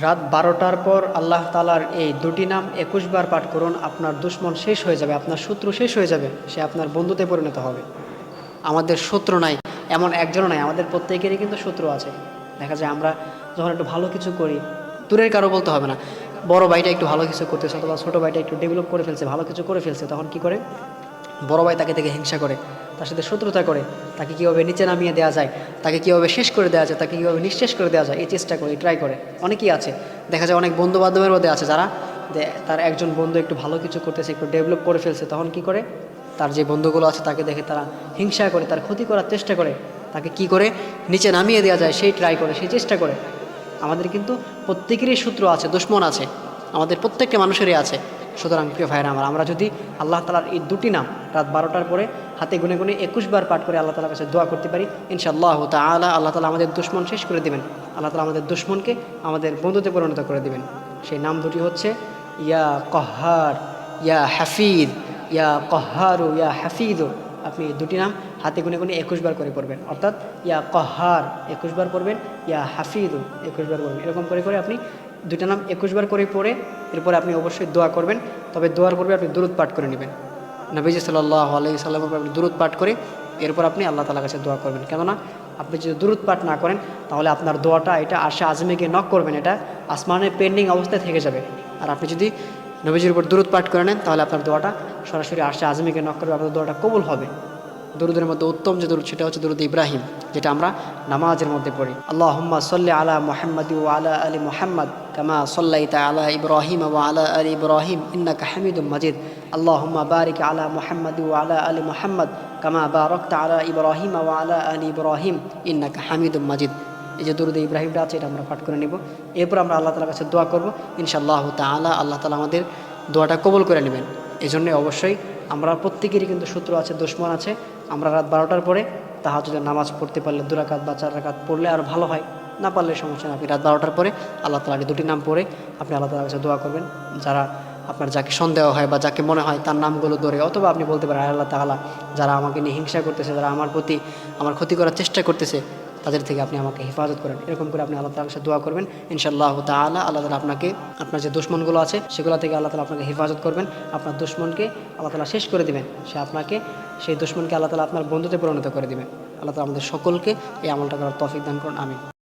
রাত ১২টার পর আল্লাহ তাআলার এই দুটি নাম ২১ বার পাঠ করুন। আপনার দুশমন শেষ হয়ে যাবে, আপনার শত্রু শেষ হয়ে যাবে, সে আপনার বন্ধুতে পরিণত হবে। আমাদের শত্রু নাই এমন একজনও নাই, আমাদের প্রত্যেকেরই কিন্তু শত্রু আছে। দেখা যায় আমরা যখন একটু ভালো কিছু করি, দূরের কারো বলতে হবে না, বড় ভাইটা একটু ভালো কিছু করতেছে অথবা ছোটো ভাইটা একটু ডেভেলপ করে ফেলছে, ভালো কিছু করে ফেলছে, তখন কি করে বড় ভাই তাকে দেখে হিংসা করে, তার সাথে শত্রুতা করে, তাকে কীভাবে নিচে নামিয়ে দেওয়া যায়, তাকে কীভাবে শেষ করে দেওয়া যায়, তাকে কীভাবে নিঃশেষ করে দেওয়া যায়, এই চেষ্টা করে, ট্রাই করে। অনেকেই আছে, দেখা যায় অনেক বন্ধু বান্ধবের মধ্যে আছে যারা তার একজন বন্ধু একটু ভালো কিছু করতেছে, একটু ডেভেলপ করে ফেলছে, তখন কি করে তার যে বন্ধুগুলো আছে তাকে দেখে তারা হিংসা করে, তার ক্ষতি করার চেষ্টা করে, তাকে কি করে নিচে নামিয়ে দেওয়া যায় সেই ট্রাই করে, সেই চেষ্টা করে। আমাদের কিন্তু প্রত্যেকেরই শত্রু আছে, দুশমন আছে, আমাদের প্রত্যেকটা মানুষেরই আছে। সুতরাং প্রিয় ভাইরা আমরা যদি আল্লাহ তাআলার এই দুটি নাম রাত ১২টার পরে হাতে গুনে গুনে ২১ বার পাঠ করে আল্লাহ তাআলার কাছে দোয়া করতে পারি, ইনশাআল্লাহ তাআলা আল্লাহ তাআলা আমাদের দুশমন শেষ করে দিবেন। আল্লাহ তাআলা আমাদের দুশমনকে আমাদের বন্ধুতে পরিণত করে দিবেন। সেই নাম দুটি হচ্ছে ইয়া কহ্হার, ইয়া হাফিজ, ইয়া কহ্হারু, ইয়া হাফিজু। আপনি এই দুটি নাম হাতে গুনে গুনে ২১ বার করে পড়বেন, অর্থাৎ ইয়া কহ্হার ২১ বার পড়বেন, ইয়া হাফিজু ২১ বার পড়বেন। এরকম করে করে আপনি দুইটা নাম ২১ বার করে পড়ে এরপরে আপনি অবশ্যই দোয়া করবেন। তবে দোয়ার পূর্বে আপনি দুরূদ পাঠ করে নেবেন, নবীজি সাল্লাল্লাহু আলাইহি সাল্লামের উপর আপনি দুরূদ পাঠ করে এরপর আপনি আল্লাহ তাআলার কাছে দোয়া করবেন। কেননা আপনি যদি দুরূদ পাঠ না করেন তাহলে আপনার দোয়াটা এটা আরশে আযমে গিয়ে নক করবেন, এটা আসমানে পেন্ডিং অবস্থায় থেকে যাবে। আর আপনি যদি নবীজির উপর দুরূদ পাঠ করে নেন তাহলে আপনার দোয়াটা সরাসরি আরশে আযমে গিয়ে নক করবে, আপনার দোয়াটা কবুল হবে। দুরুদের মধ্যে উত্তম যে দুরুদ সেটা হচ্ছে দুরুদ ইব্রাহিম, যেটা আমরা নামাজের মধ্যে পড়ি। আল্লাহুম্মা সাল্লি আলা মুহাম্মাদি ওয়া আলা আলি মুহাম্মাদ কামা সাল্লাইতা আলা ইব্রাহিম ওয়া আলা আলি ইব্রাহিম ইন্নাকা হামিদুম মাজিদ। আল্লাহুম্মা বারিক আলা মুহাম্মাদি ওয়া আলা আলি মুহাম্মাদ কামা বারাকতা আলা ইব্রাহিম ওয়া আলা আলি ইব্রাহিম ইন্নাকা হামিদুম মাজিদ। এই যে দুরুদ ইব্রাহিমটা আছে এটা আমরা পাঠ করে নেব। এরপর আমরা আল্লাহ তাআলার কাছে দোয়া করব, ইনশাআল্লাহ তাআলা আল্লাহ তাআলা আমাদের দোয়াটা কবুল করে নেবেন। এই জন্যে অবশ্যই আমরা প্রত্যেকেরই কিন্তু শত্রু আছে, দুশমন আছে। আমরা রাত ১২টার পরে তাহাজ্জুদের নামাজ পড়তে পারলে ২ রাকাত বা ৪ রাকাত পড়লে আর ভালো হয়, না পারলে সমস্যা নেই। আপনি রাত ১২টার পরে আল্লাহ তাআলার এই দুটি নাম পড়ে আপনি আল্লাহ তাআলার কাছে দোয়া করবেন। যারা আপনার যাকে সন্দেহ হয় বা যাকে মনে হয় তার নামগুলো ধরে, অথবা আপনি বলতে পারেন আল্লাহ তাআলা যারা আমাকে নিয়ে হিংসা করতেছে, যারা আমার প্রতি আমার ক্ষতি করার চেষ্টা করতেছে, তাদের থেকে আপনি আমাকে হেফাজত করেন। এরকম করে আপনি আল্লাহ তাআলার কাছে দোয়া করবেন, ইনশাআল্লাহ তাআলা আল্লাহ তাআলা আপনাকে আপনার যে দুশমনগুলো আছে সেগুলো থেকে আল্লাহ তাআলা আপনাকে হেফাজত করবেন। আপনার দুশমনকে আল্লাহ তাআলা শেষ করে দিবেন, সে আপনাকে সেই দুশমনকে আল্লাহ তাআলা আপনার বন্ধুতে পরিণত করে দিবেন। আল্লাহ তাআলা আমাদের সকলকে এই আমলটা করার তৌফিক দান করুন, আমিন।